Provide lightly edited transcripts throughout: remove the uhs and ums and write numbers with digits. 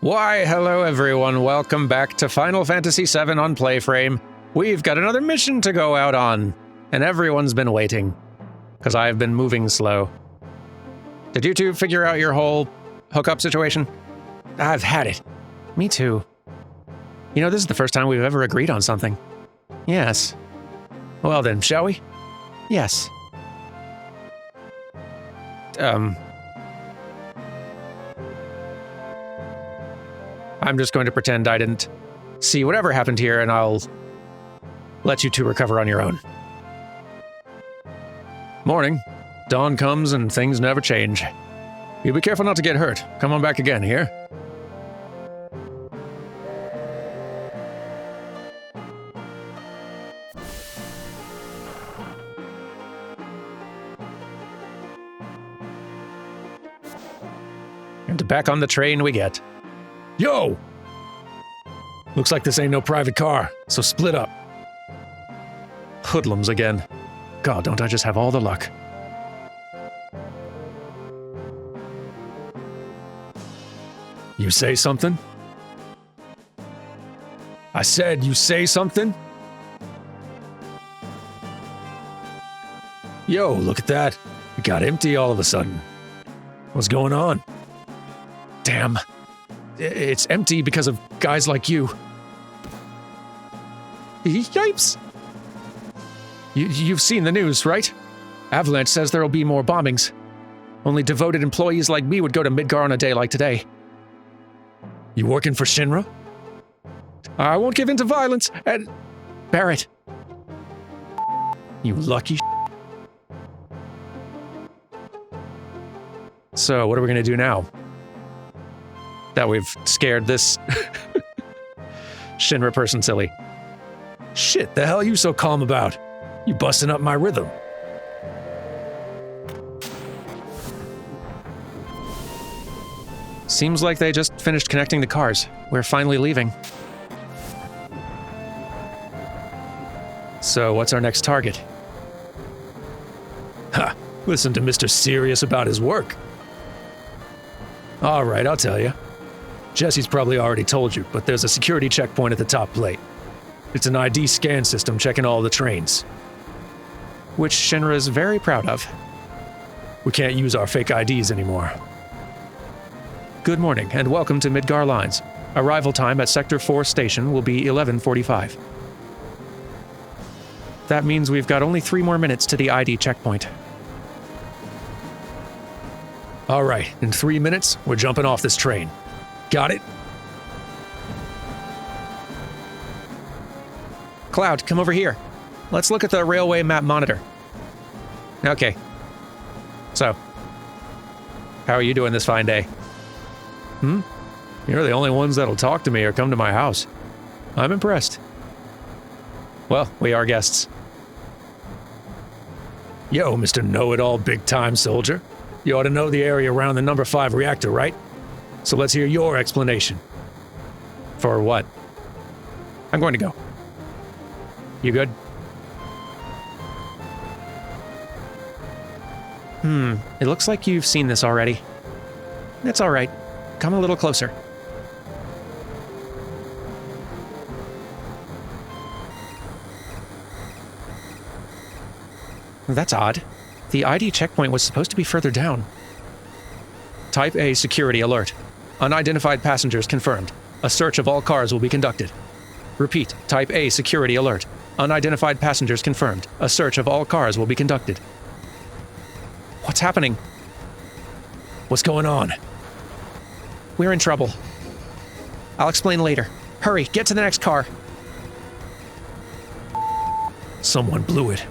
Why, hello everyone, welcome back to Final Fantasy VII on PlayFrame. We've got another mission to go out on, and everyone's been waiting, because I've been moving slow. Did you two figure out your whole hookup situation? I've had it. Me too. You know, this is the first time we've ever agreed on something. Yes. Well then, shall we? Yes. I'm just going to pretend I didn't see whatever happened here, and I'll let you two recover on your own. Morning. Dawn comes and things never change. You be careful not to get hurt. Come on back again, here? And back on the train we get. Yo! Looks like this ain't no private car, so split up. Hoodlums again. God, don't I just have all the luck. You say something? I said you say something? Yo, look at that. It got empty all of a sudden. What's going on? Damn. It's empty because of guys like you. Yipes! You've seen the news, right? Avalanche says there'll be more bombings. Only devoted employees like me would go to Midgar on a day like today. You working for Shinra? I won't give in to violence, and... Barrett. You lucky So, what are we gonna do now? That we've scared this Shinra person silly. Shit, the hell are you so calm about? You busting up my rhythm. Seems like they just finished connecting the cars. We're finally leaving. So, what's our next target? Ha! Listen to Mr. Serious about his work. All right, I'll tell you. Jesse's probably already told you, but there's a security checkpoint at the top plate. It's an ID scan system checking all the trains. Which Shinra is very proud of. We can't use our fake IDs anymore. Good morning, and welcome to Midgar Lines. Arrival time at Sector 4 station will be 11:45. That means we've got only 3 more minutes to the ID checkpoint. All right, in 3 minutes, we're jumping off this train. Got it? Cloud, come over here. Let's look at the railway map monitor. Okay. So, how are you doing this fine day? You're the only ones that'll talk to me or come to my house. I'm impressed. Well, we are guests. Yo, Mr. Know-It-All big-time soldier. You ought to know the area around the number 5 reactor, right? So let's hear your explanation. For what? I'm going to go. You good? It looks like you've seen this already. It's all right. Come a little closer. That's odd. The ID checkpoint was supposed to be further down. Type A security alert. Unidentified passengers confirmed. A search of all cars will be conducted. Repeat, Type A security alert. Unidentified passengers confirmed. A search of all cars will be conducted. What's happening? What's going on? We're in trouble. I'll explain later. Hurry, get to the next car. Someone blew it.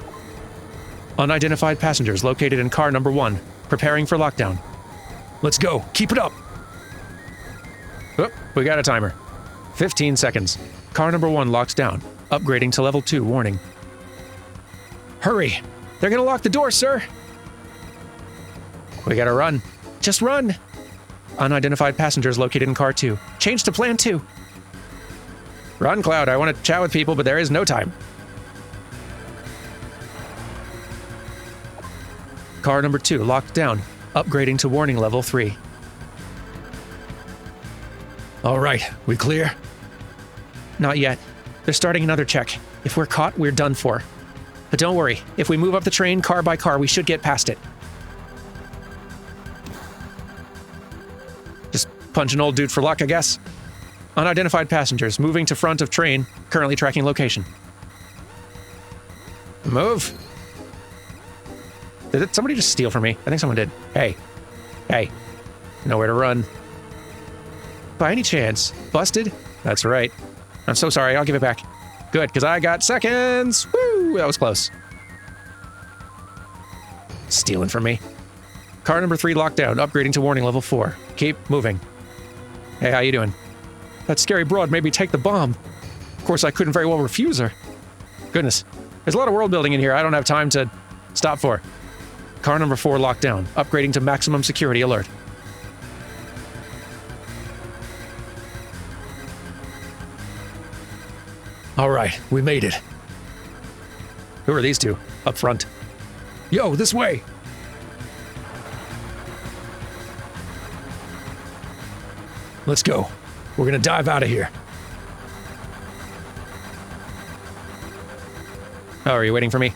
Unidentified passengers located in car number 1, preparing for lockdown. Let's go. Keep it up. Oh, we got a timer. 15 seconds. Car number 1 locks down. Upgrading to level 2 warning. Hurry. They're gonna lock the door, sir. We gotta run. Just run. Unidentified passengers located in car 2. Change to plan 2. Run, Cloud. I want to chat with people, but there is no time. Car number 2 locked down. Upgrading to warning level 3. All right, we clear? Not yet. They're starting another check. If we're caught, we're done for. But don't worry, if we move up the train car by car, we should get past it. Just punch an old dude for luck, I guess. Unidentified passengers moving to front of train, currently tracking location. Move. Did somebody just steal from me? I think someone did. Hey. Hey. Nowhere to run. By any chance, busted? That's right. I'm so sorry, I'll give it back. Good, because I got seconds! Woo! That was close. Stealing from me. Car number 3 locked down, upgrading to warning level 4. Keep moving. Hey, how you doing? That scary broad made me take the bomb. Of course, I couldn't very well refuse her. Goodness. There's a lot of world building in here I don't have time to stop for. Car number 4 locked down, upgrading to maximum security alert. All right, we made it. Who are these two? Up front. Yo, this way! Let's go. We're gonna dive out of here. Oh, are you waiting for me?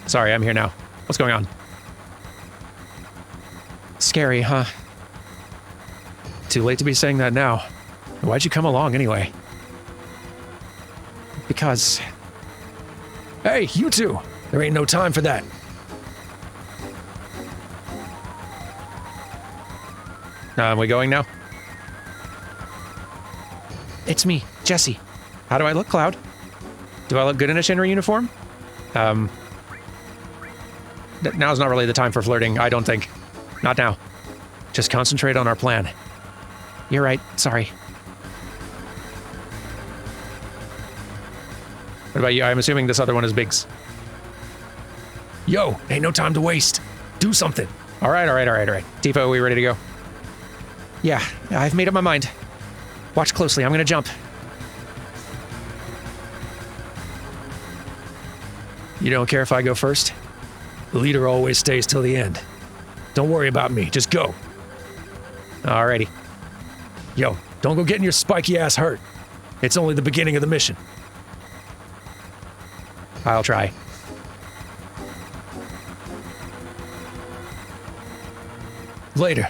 Sorry, I'm here now. What's going on? Scary, huh? Too late to be saying that now. Why'd you come along anyway? Because... Hey, you two! There ain't no time for that. We going now? It's me, Jesse. How do I look, Cloud? Do I look good in a Shinra uniform? Now's not really the time for flirting, I don't think. Not now. Just concentrate on our plan. You're right, sorry. What about you? I'm assuming this other one is Biggs. Yo, ain't no time to waste. Do something. All right. Tifa, are we ready to go? Yeah, I've made up my mind. Watch closely, I'm gonna jump. You don't care if I go first? The leader always stays till the end. Don't worry about me, just go. Alrighty. Yo, don't go getting your spiky ass hurt. It's only the beginning of the mission. I'll try. Later.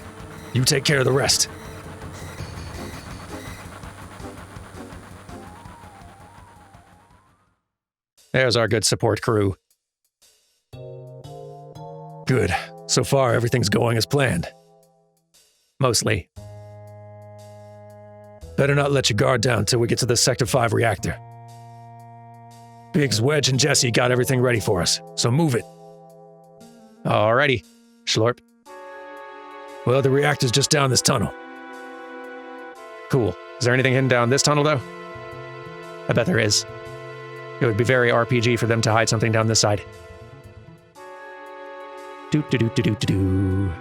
You take care of the rest. There's our good support crew. Good. So far, everything's going as planned. Mostly. Better not let your guard down till we get to the Sector 5 reactor. Biggs, Wedge, and Jesse got everything ready for us, so move it. Alrighty. Schlorp. Well, the reactor's just down this tunnel. Cool. Is there anything hidden down this tunnel, though? I bet there is. It would be very RPG for them to hide something down this side. Do-do-do-do-do-do-do.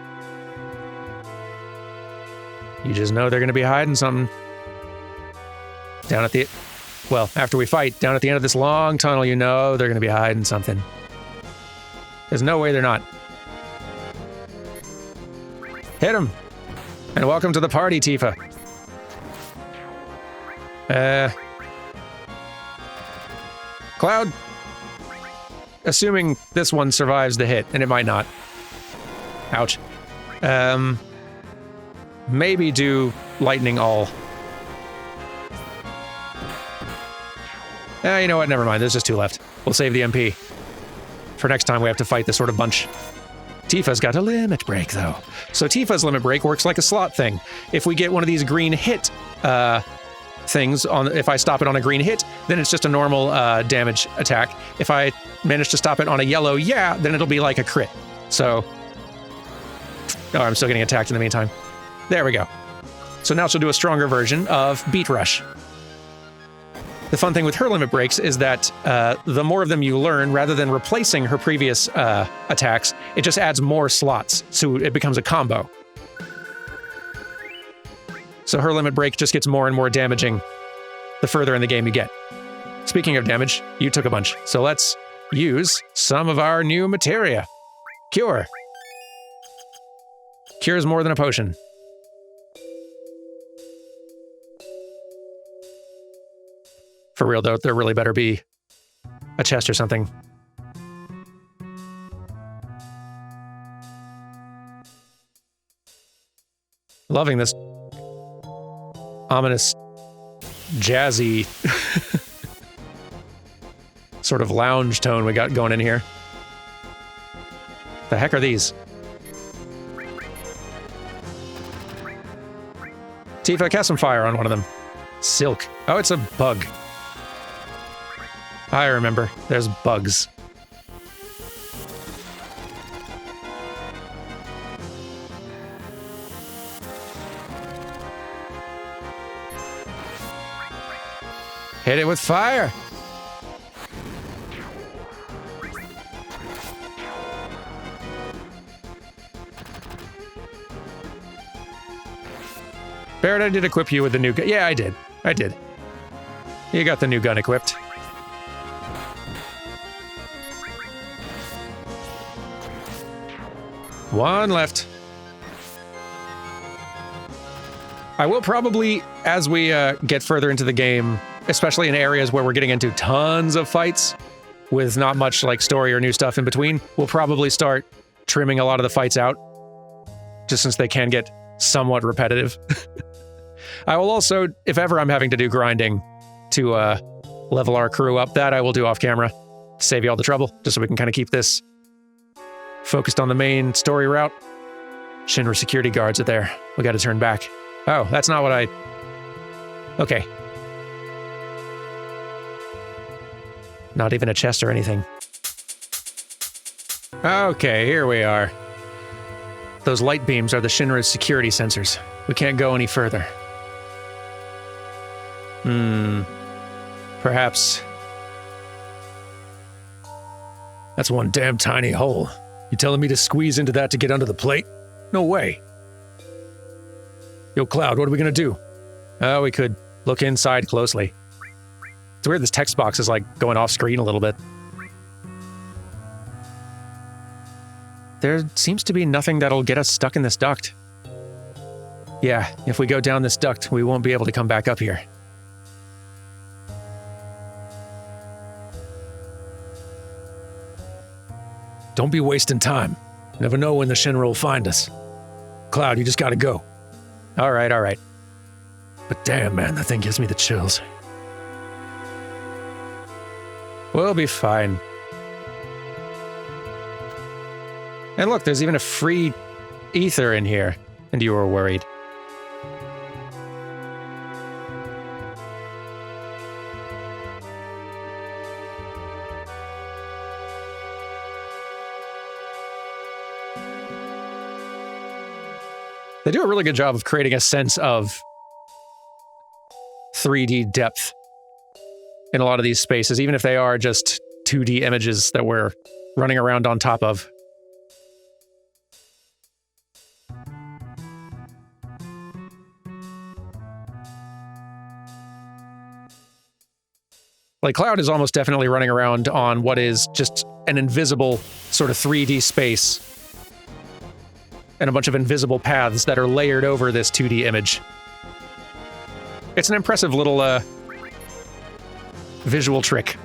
You just know they're gonna be hiding something. Down at the... Well, after we fight, down at the end of this long tunnel, you know they're gonna be hiding something. There's no way they're not. Hit him! And welcome to the party, Tifa. Cloud? Assuming this one survives the hit, and it might not. Ouch. Maybe do lightning all. You know what? Never mind. There's just 2 left. We'll save the MP. For next time, we have to fight this sort of bunch. Tifa's got a limit break, though. So Tifa's limit break works like a slot thing. If we get one of these green hit things, if I stop it on a green hit, then it's just a normal damage attack. If I manage to stop it on a yellow then it'll be like a crit. So... Oh, I'm still getting attacked in the meantime. There we go. So now she'll do a stronger version of Beat Rush. The fun thing with her limit breaks is that the more of them you learn, rather than replacing her previous attacks, it just adds more slots, so it becomes a combo. So her limit break just gets more and more damaging the further in the game you get. Speaking of damage, you took a bunch, so let's use some of our new materia. Cure. Cures more than a potion. For real, though, there really better be a chest or something. Loving this ominous, jazzy sort of lounge tone we got going in here. The heck are these? Tifa, cast some fire on one of them. Silk. Oh, it's a bug. I remember. There's bugs. Hit it with fire! Barrett, I did equip you with the new gun. Yeah, I did. I did. You got the new gun equipped. One left. I will probably, as we get further into the game, especially in areas where we're getting into tons of fights with not much like story or new stuff in between, we'll probably start trimming a lot of the fights out, just since they can get somewhat repetitive. I will also, if ever I'm having to do grinding to level our crew up, that I will do off camera to save you all the trouble, just so we can kind of keep this focused on the main story route. Shinra security guards are there. We got to turn back. Oh, that's not what I... Okay. Not even a chest or anything. Okay, here we are. Those light beams are the Shinra's security sensors. We can't go any further. Perhaps... That's one damn tiny hole. You telling me to squeeze into that to get under the plate? No way. Yo, Cloud, what are we gonna do? We could look inside closely. It's weird this text box is like going off screen a little bit. There seems to be nothing that'll get us stuck in this duct. Yeah, if we go down this duct, we won't be able to come back up here. Don't be wasting time. Never know when the Shinra will find us. Cloud, you just gotta go. All right, all right. But damn, man, that thing gives me the chills. We'll be fine. And look, there's even a free ether in here, and you were worried. They do a really good job of creating a sense of 3D depth in a lot of these spaces, even if they are just 2D images that we're running around on top of. Like, Cloud is almost definitely running around on what is just an invisible sort of 3D space and a bunch of invisible paths that are layered over this 2D image. It's an impressive little visual trick.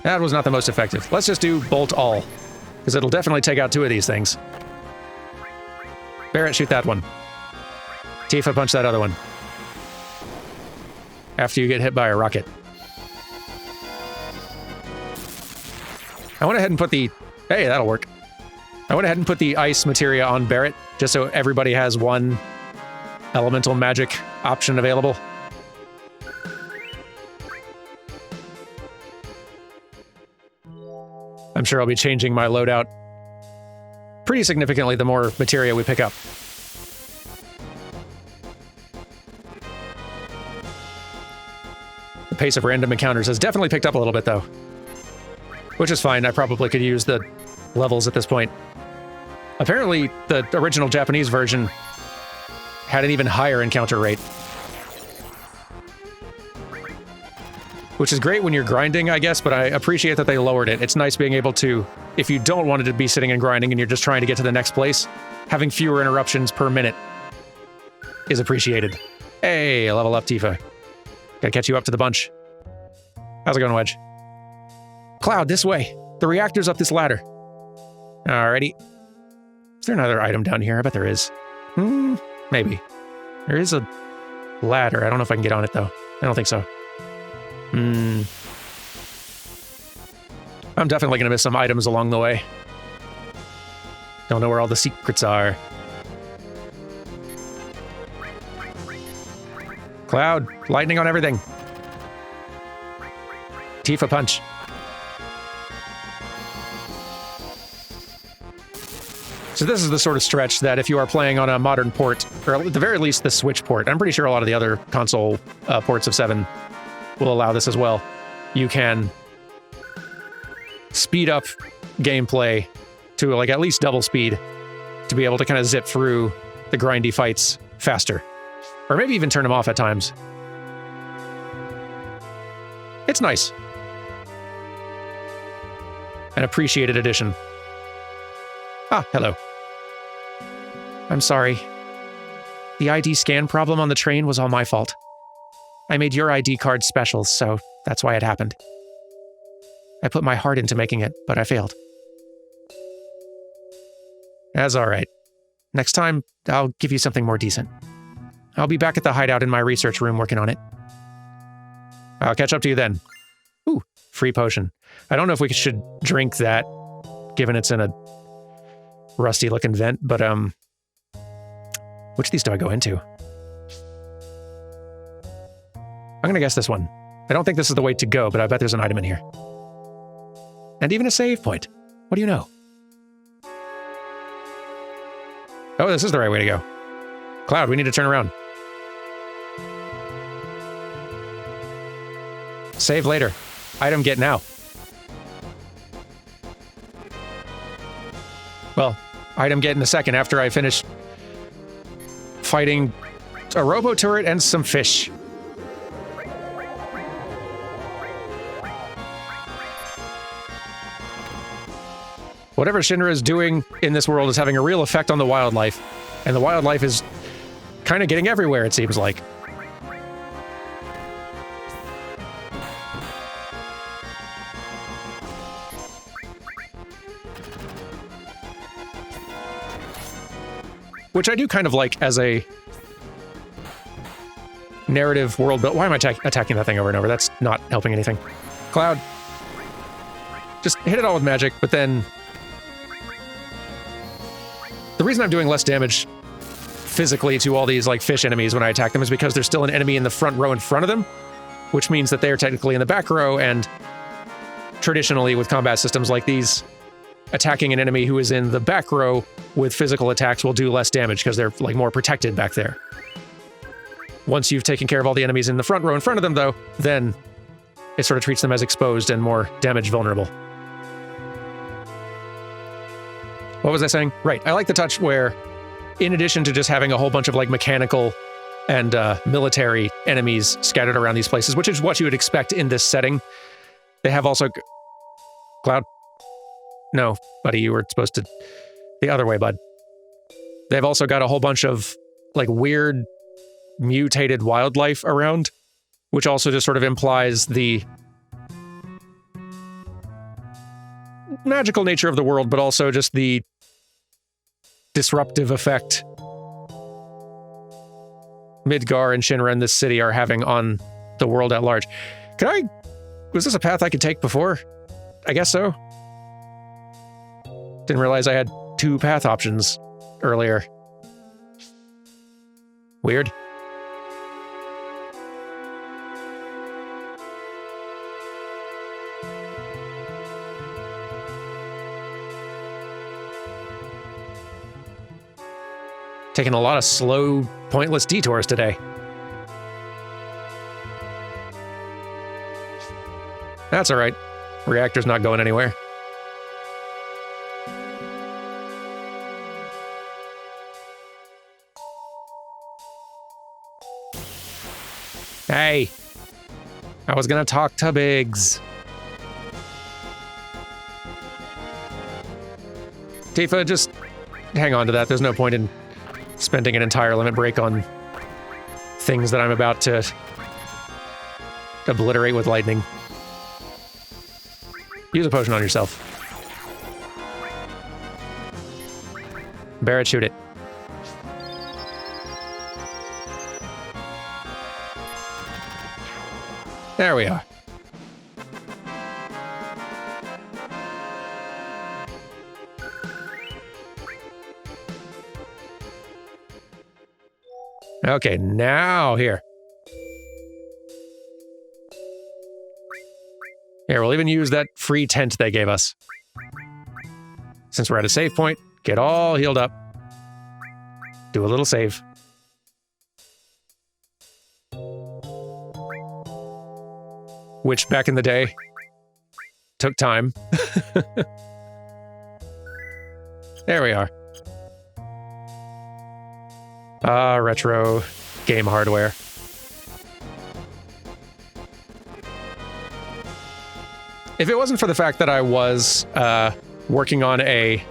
That was not the most effective. Let's just do bolt all, because it'll definitely take out two of these things. Barrett, shoot that one. Tifa, punch that other one. After you get hit by a rocket. I went ahead and put the... Hey, that'll work. I went ahead and put the ice materia on Barrett, just so everybody has one elemental magic option available. I'm sure I'll be changing my loadout pretty significantly the more materia we pick up. The pace of random encounters has definitely picked up a little bit, though. Which is fine, I probably could use the levels at this point. Apparently, the original Japanese version had an even higher encounter rate. which is great when you're grinding, I guess, but I appreciate that they lowered it. It's nice being able to, if you don't want it to be sitting and grinding and you're just trying to get to the next place, having fewer interruptions per minute is appreciated. Hey, level up, Tifa. Gotta catch you up to the bunch. How's it going, Wedge? Cloud, this way. The reactor's up this ladder. Alrighty. Is there another item down here? I bet there is. Maybe. There is a ladder. I don't know if I can get on it, though. I don't think so. I'm definitely going to miss some items along the way. Don't know where all the secrets are. Cloud, lightning on everything. Tifa punch. So this is the sort of stretch that if you are playing on a modern port, or at the very least the Switch port, I'm pretty sure a lot of the other console ports of 7 will allow this as well. You can speed up gameplay to like at least double speed to be able to kind of zip through the grindy fights faster. Or maybe even turn them off at times. It's nice. An appreciated addition. Ah, hello. I'm sorry. The ID scan problem on the train was all my fault. I made your ID card special, so that's why it happened. I put my heart into making it, but I failed. That's all right. Next time, I'll give you something more decent. I'll be back at the hideout in my research room working on it. I'll catch up to you then. Ooh, free potion. I don't know if we should drink that, given it's in a rusty-looking vent, but, which of these do I go into? I'm gonna guess this one. I don't think this is the way to go, but I bet there's an item in here. And even a save point. What do you know? Oh, this is the right way to go. Cloud, we need to turn around. Save later. Item get now. Well, item get in a second after I finish fighting a robo-turret and some fish. Whatever Shinra is doing in this world is having a real effect on the wildlife, and the wildlife is kind of getting everywhere, it seems like. Which I do kind of like as a narrative world, but why am I attacking that thing over and over? That's not helping anything. Cloud, just hit it all with magic, but then the reason I'm doing less damage physically to all these like fish enemies when I attack them is because there's still an enemy in the front row in front of them, which means that they are technically in the back row, and traditionally with combat systems like these, attacking an enemy who is in the back row with physical attacks will do less damage because they're like more protected back there. Once you've taken care of all the enemies in the front row in front of them, though, then it sort of treats them as exposed and more damage vulnerable. What was I saying? Right, I like the touch where, in addition to just having a whole bunch of like mechanical and military enemies scattered around these places, which is what you would expect in this setting, they have also... Cloud? No, buddy, you were supposed to... The other way, bud. They've also got a whole bunch of like weird mutated wildlife around, which also just sort of implies the magical nature of the world, but also just the disruptive effect Midgar and Shinra and this city are having on the world at large. Was this a path I could take before? I guess so. Didn't realize I had 2 path options earlier. Weird. Taking a lot of slow, pointless detours today. That's all right. Reactor's not going anywhere. Hey. I was gonna talk to Biggs. Tifa, just hang on to that. There's no point in spending an entire limit break on things that I'm about to obliterate with lightning. Use a potion on yourself. Barrett, shoot it. There we are. Okay, now here. Here, we'll even use that free tent they gave us. Since we're at a save point, get all healed up. Do a little save. Which, back in the day, took time. There we are. Ah, retro game hardware. If it wasn't for the fact that I was working on a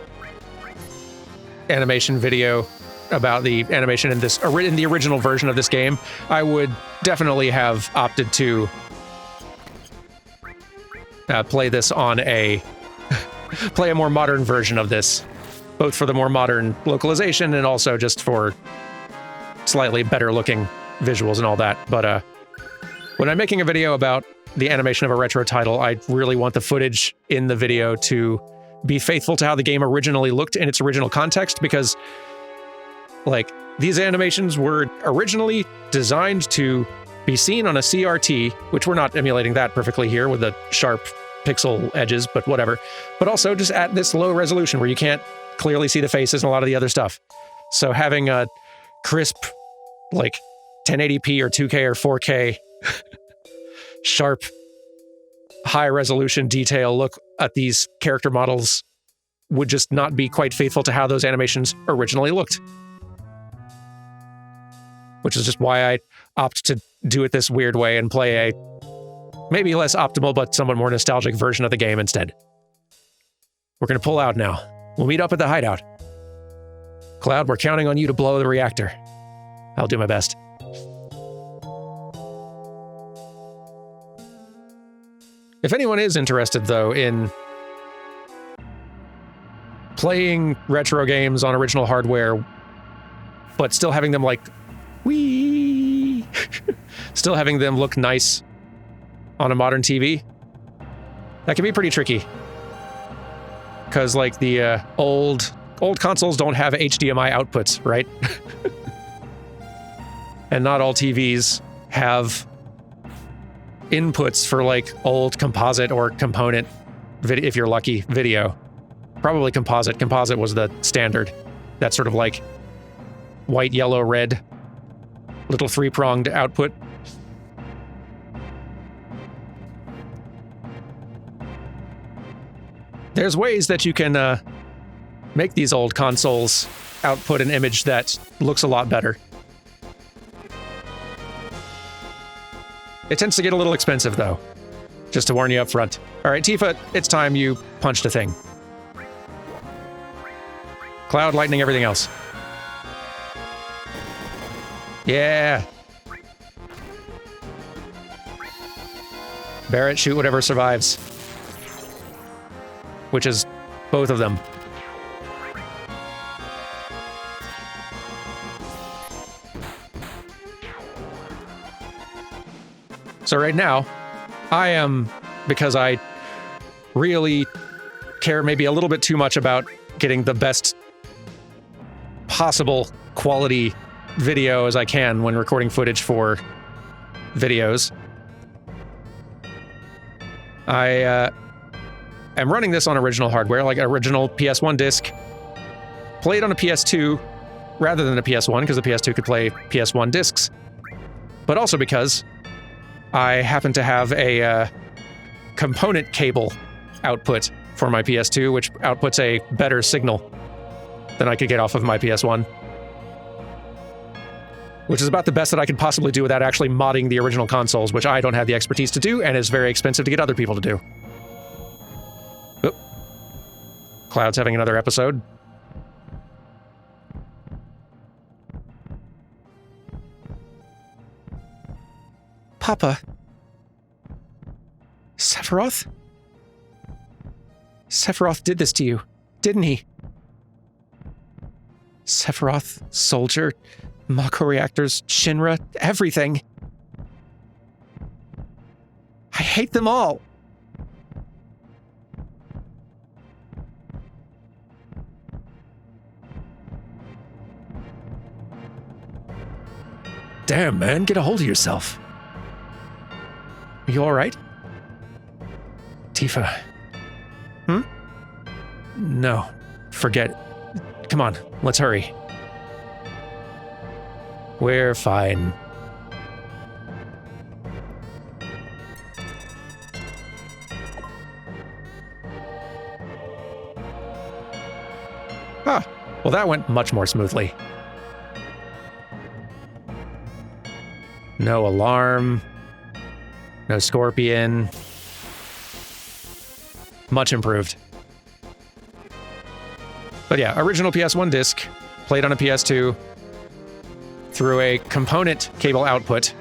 animation video about the animation in the original version of this game, I would definitely have opted to play this on play a more modern version of this, both for the more modern localization and also just for slightly better looking visuals and all that. But when I'm making a video about the animation of a retro title, I really want the footage in the video to be faithful to how the game originally looked in its original context, because like these animations were originally designed to be seen on a CRT, which we're not emulating that perfectly here with the sharp pixel edges, but whatever. But also just at this low resolution where you can't clearly see the faces and a lot of the other stuff. So having a crisp, like 1080p or 2K or 4K sharp, high resolution detail look at these character models would just not be quite faithful to how those animations originally looked. Which is just why I opt to do it this weird way and play a maybe less optimal but somewhat more nostalgic version of the game instead. We're going to pull out now. We'll meet up at the hideout. Cloud, we're counting on you to blow the reactor. I'll do my best. If anyone is interested, though, in playing retro games on original hardware, but still having them, like, whee! Still having them look nice on a modern TV, that can be pretty tricky. Because, like, the old consoles don't have HDMI outputs, right? And not all TVs have inputs for like old composite or component video, if you're lucky, video. Probably composite. Composite was the standard. That sort of like white, yellow, red, little three-pronged output. There's ways that you can make these old consoles output an image that looks a lot better. It tends to get a little expensive, though. Just to warn you up front. All right, Tifa, it's time you punched a thing. Cloud, lightning, everything else. Yeah. Barrett, shoot whatever survives. Which is both of them. So right now, I am, because I really care maybe a little bit too much about getting the best possible quality video as I can when recording footage for videos. I am running this on original hardware, like original PS1 disc, played on a PS2 rather than a PS1, because the PS2 could play PS1 discs, but also because I happen to have a component cable output for my PS2, which outputs a better signal than I could get off of my PS1. which is about the best that I could possibly do without actually modding the original consoles, which I don't have the expertise to do, and is very expensive to get other people to do. Oop. Cloud's having another episode. Papa. Sephiroth? Sephiroth did this to you, didn't he? Sephiroth, Soldier, Mako Reactors, Shinra, everything. I hate them all. Damn, man, get a hold of yourself. Are you all right? Tifa. No, forget it. Come on, let's hurry. We're fine. Ah, well that went much more smoothly. No alarm. No scorpion. Much improved. But yeah, original PS1 disc, played on a PS2, through a component cable output.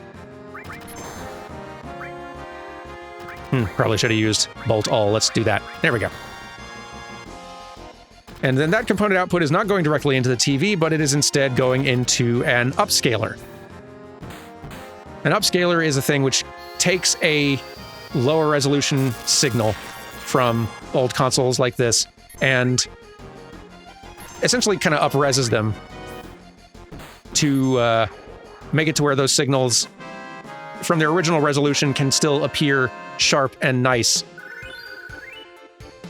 Probably should have used bolt all. Let's do that. There we go. And then that component output is not going directly into the TV, but it is instead going into an upscaler. An upscaler is a thing which takes a lower resolution signal from old consoles like this and essentially kind of up-reses them to make it to where those signals from their original resolution can still appear sharp and nice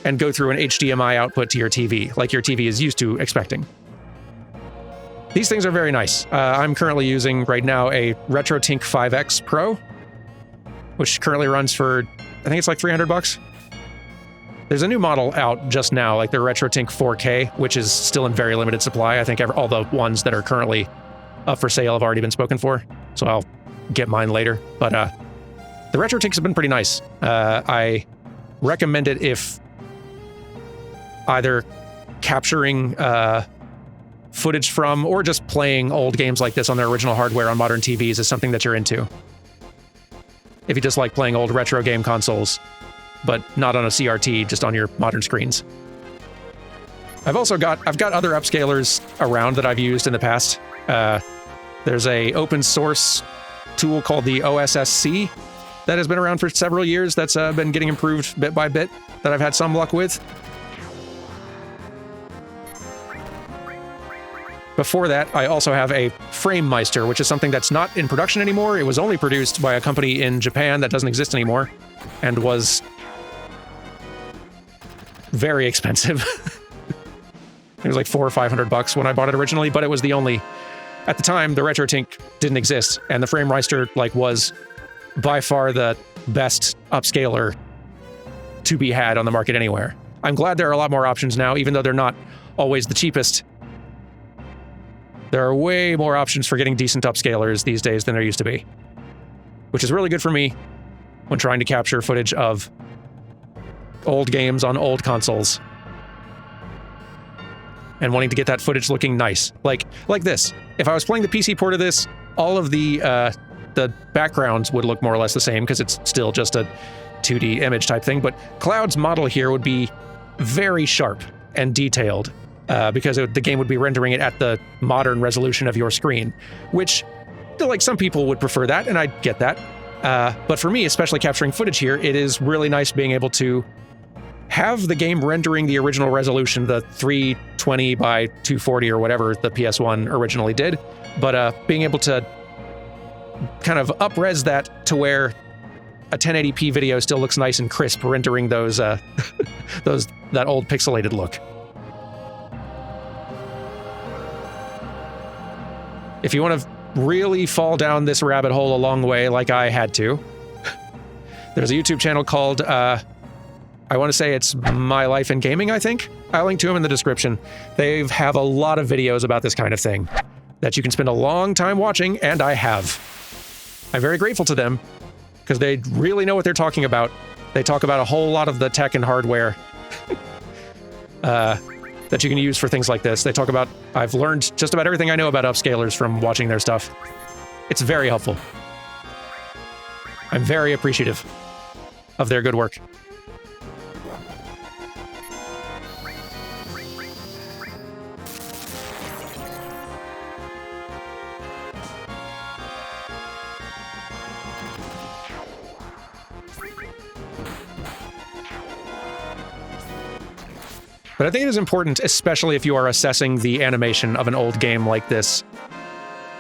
and go through an HDMI output to your TV, like your TV is used to expecting. These things are very nice. I'm currently using, right now, a RetroTink 5X Pro, which currently runs for, I think it's like $300. There's a new model out just now, like the RetroTink 4K, which is still in very limited supply. I think all the ones that are currently up for sale have already been spoken for, so I'll get mine later. But the RetroTinks have been pretty nice. I recommend it if either capturing footage from or just playing old games like this on their original hardware on modern TVs is something that you're into. If you just like playing old retro game consoles, but not on a CRT, just on your modern screens. I've got other upscalers around that I've used in the past. There's a open source tool called the OSSC that has been around for several years that's been getting improved bit by bit, that I've had some luck with. Before that, I also have a FrameMeister, which is something that's not in production anymore. It was only produced by a company in Japan that doesn't exist anymore, and was very expensive. It was like $400 or $500 when I bought it originally, but it was the only... At the time, the RetroTink didn't exist, and the FrameMeister was by far the best upscaler to be had on the market anywhere. I'm glad there are a lot more options now, even though they're not always the cheapest. There are way more options for getting decent upscalers these days than there used to be, which is really good for me when trying to capture footage of old games on old consoles and wanting to get that footage looking nice. Like this. If I was playing the PC port of this, all of the backgrounds would look more or less the same because it's still just a 2D image type thing, but Cloud's model here would be very sharp and detailed. Because the game would be rendering it at the modern resolution of your screen, which, like, some people would prefer that, and I get that. But for me, especially capturing footage here, it is really nice being able to have the game rendering the original resolution, the 320 by 240 or whatever the PS1 originally did, but being able to kind of up-res that to where a 1080p video still looks nice and crisp, rendering those that old pixelated look. If you want to really fall down this rabbit hole a long way, like I had to, there's a YouTube channel called, I want to say it's My Life in Gaming, I think. I'll link to them in the description. They have a lot of videos about this kind of thing. that you can spend a long time watching, and I have. I'm very grateful to them, because they really know what they're talking about. They talk about a whole lot of the tech and hardware that you can use for things like this. They talk about, I've learned just about everything I know about upscalers from watching their stuff. It's very helpful. I'm very appreciative of their good work. But I think it is important, especially if you are assessing the animation of an old game like this,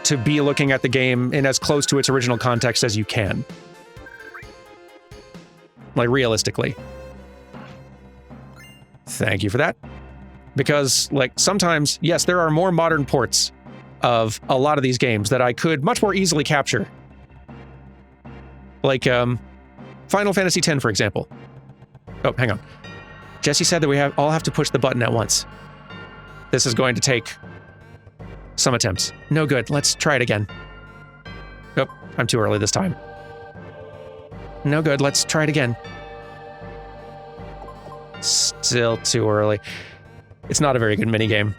to be looking at the game in as close to its original context as you can. Like, realistically. Thank you for that. Because, like, sometimes, yes, there are more modern ports of a lot of these games that I could much more easily capture. Like, Final Fantasy X, for example. Oh, hang on. Jesse said that we all have to push the button at once. This is going to take some attempts. No good. Let's try it again. Oh, I'm too early this time. No good. Let's try it again. Still too early. It's not a very good minigame.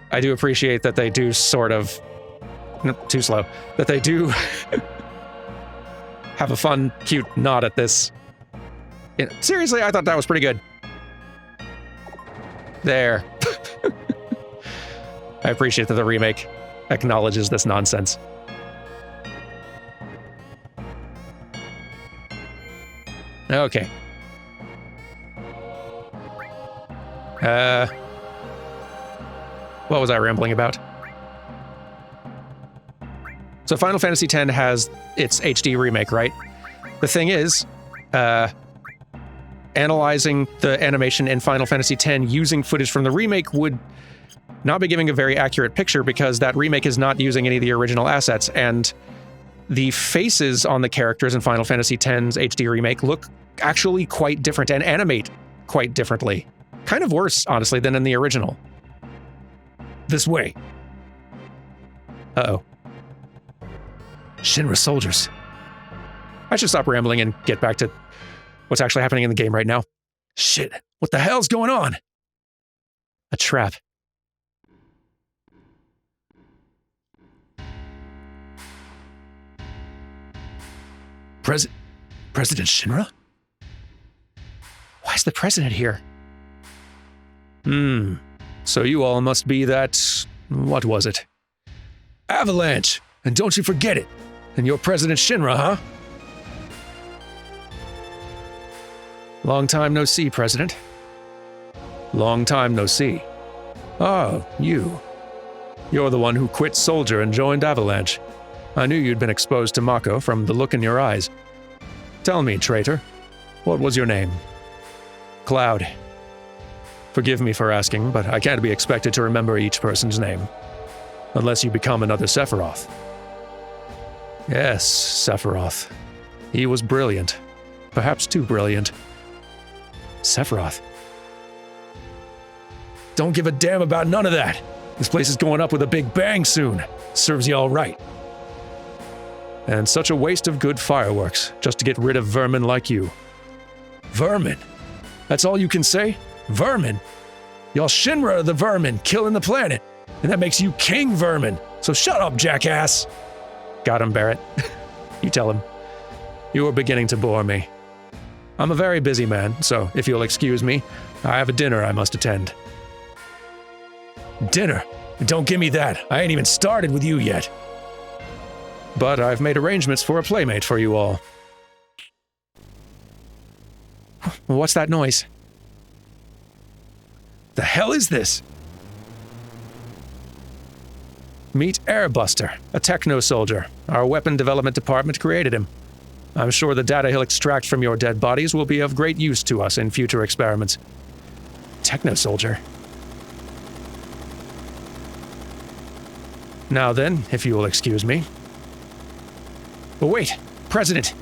I do appreciate that they do sort of... No, too slow. That they do have a fun, cute nod at this. Seriously, I thought that was pretty good. There. I appreciate that the remake acknowledges this nonsense. Okay. What was I rambling about? So Final Fantasy X has its HD remake, right? The thing is, analyzing the animation in Final Fantasy X using footage from the remake would not be giving a very accurate picture because that remake is not using any of the original assets, and the faces on the characters in Final Fantasy X's HD remake look actually quite different and animate quite differently. Kind of worse, honestly, than in the original. This way. Uh-oh. Shinra soldiers. I should stop rambling and get back to what's actually happening in the game right now. Shit, what the hell's going on? A trap. President Shinra? Why is the president here? So you all must be that... what was it? Avalanche! And don't you forget it! And you're President Shinra, huh? Long time no see, President. Long time no see. Oh, you. You're the one who quit Soldier and joined Avalanche. I knew you'd been exposed to Mako from the look in your eyes. Tell me, traitor, what was your name? Cloud. Forgive me for asking, but I can't be expected to remember each person's name. Unless you become another Sephiroth. Yes, Sephiroth. He was brilliant. Perhaps too brilliant. Sephiroth. Don't give a damn about none of that. This place is going up with a big bang soon. Serves you all right. And such a waste of good fireworks, just to get rid of vermin like you. Vermin? That's all you can say? Vermin? Y'all Shinra are the vermin, killing the planet. And that makes you King Vermin. So shut up, jackass. Got him, Barrett. You tell him. You are beginning to bore me. I'm a very busy man, so if you'll excuse me, I have a dinner I must attend. Dinner? Don't give me that. I ain't even started with you yet. But I've made arrangements for a playmate for you all. What's that noise? The hell is this? Meet Airbuster, a techno-soldier. Our weapon development department created him. I'm sure the data he'll extract from your dead bodies will be of great use to us in future experiments. Techno-soldier? Now then, if you will excuse me. But wait, President!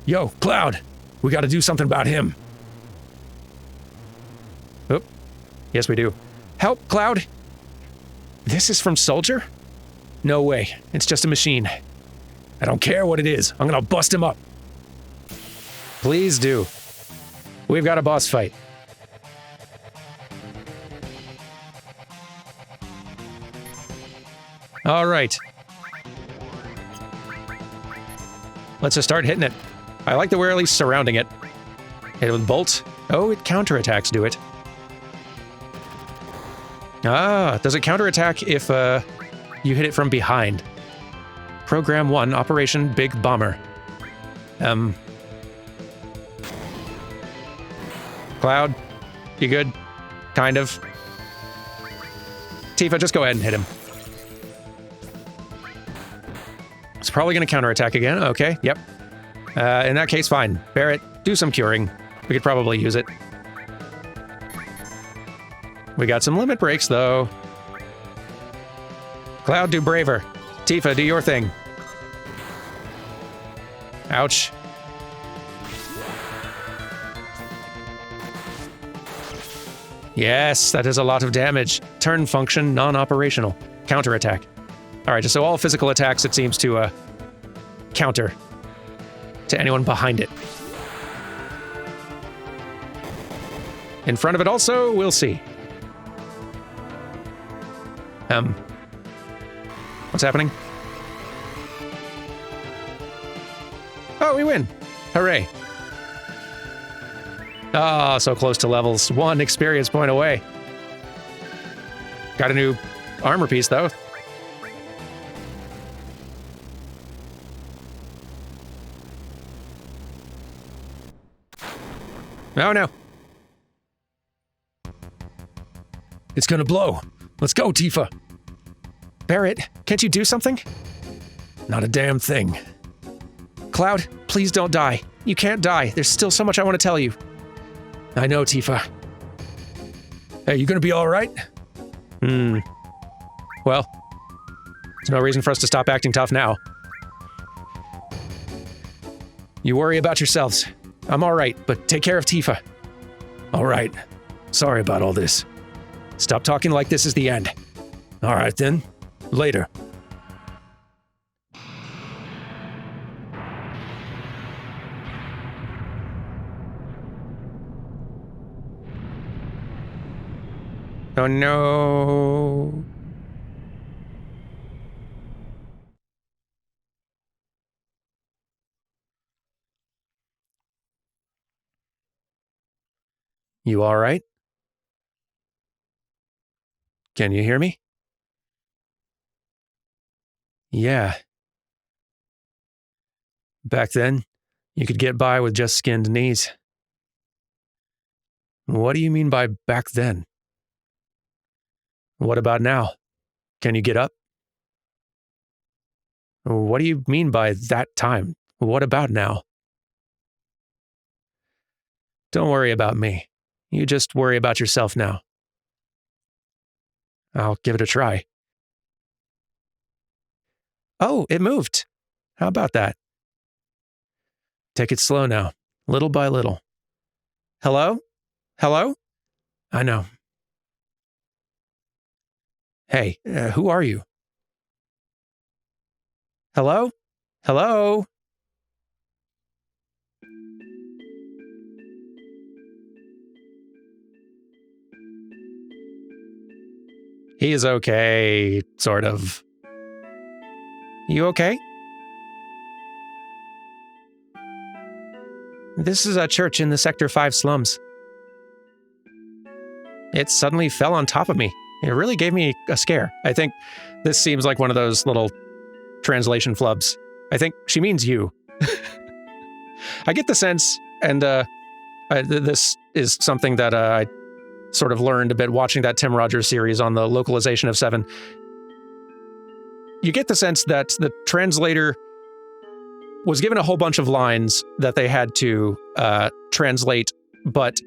Yo, Cloud! We gotta do something about him. Oh, yes we do. Help, Cloud! This is from Soldier? No way. It's just a machine. I don't care what it is. I'm gonna bust him up. Please do. We've got a boss fight. All right. Let's just start hitting it. I like that we're at least surrounding it. Hit it with bolts. Oh, it counterattacks, do it. Ah, does it counterattack if you hit it from behind? Program 1, Operation Big Bomber. Cloud, you good? Kind of. Tifa, just go ahead and hit him. It's probably going to counterattack again. Okay, yep. In that case, fine. Barret, do some curing. We could probably use it. We got some limit breaks, though. Cloud, do braver. Tifa, do your thing. Ouch. Yes, that is a lot of damage. Turn function non-operational. Counterattack. Alright, so all physical attacks it seems to counter to anyone behind it. In front of it also, we'll see. What's happening? Oh, we win! Hooray. Ah, so close to levels. 1 experience point away. Got a new armor piece, though. Oh, no. It's gonna blow. Let's go, Tifa. Barret, can't you do something? Not a damn thing. Cloud, please don't die. You can't die. There's still so much I want to tell you. I know, Tifa. Hey, you gonna be all right? Well, there's no reason for us to stop acting tough now. You worry about yourselves. I'm all right, but take care of Tifa. All right. Sorry about all this. Stop talking like this is the end. All right, then. Later. Oh no. You all right? Can you hear me? Yeah. Back then, you could get by with just skinned knees. What do you mean by back then? What about now? Can you get up? What do you mean by that time? What about now? Don't worry about me. You just worry about yourself now. I'll give it a try. Oh, it moved. How about that? Take it slow now, little by little. Hello? Hello? I know. Hey, who are you? Hello? Hello? He's okay, sort of. You okay? This is a church in the Sector 5 slums. It suddenly fell on top of me. It really gave me a scare. I think this seems like one of those little translation flubs. I think she means you. I get the sense, and this is something that I sort of learned a bit watching that Tim Rogers series on the localization of Seven. You get the sense that the translator was given a whole bunch of lines that they had to translate, but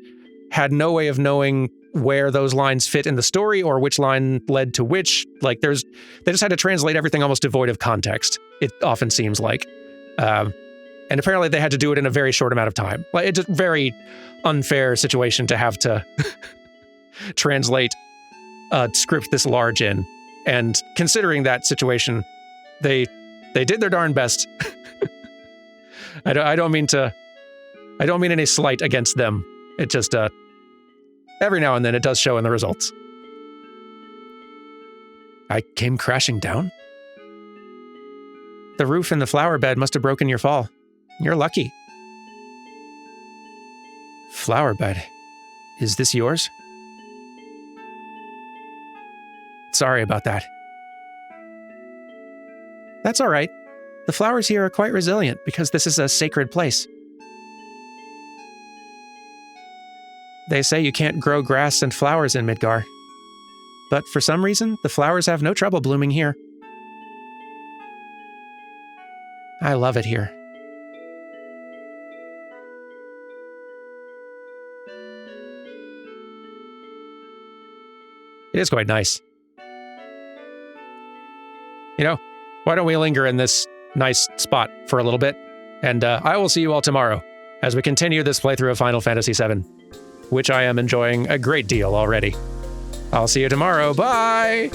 had no way of knowing where those lines fit in the story or which line led to which. Like, they just had to translate everything almost devoid of context, it often seems like. And apparently they had to do it in a very short amount of time. Like, it's a very unfair situation to have to translate a script this large in. And considering that situation, they did their darn best. I don't mean any slight against them. It just every now and then it does show in the results. I came crashing down? The roof and the flower bed must have broken your fall. You're lucky. Flower bed. Is this yours? Sorry about that. That's all right. The flowers here are quite resilient because this is a sacred place. They say you can't grow grass and flowers in Midgar. But for some reason, the flowers have no trouble blooming here. I love it here. It is quite nice. You know, why don't we linger in this nice spot for a little bit? And I will see you all tomorrow as we continue this playthrough of Final Fantasy VII, which I am enjoying a great deal already. I'll see you tomorrow. Bye!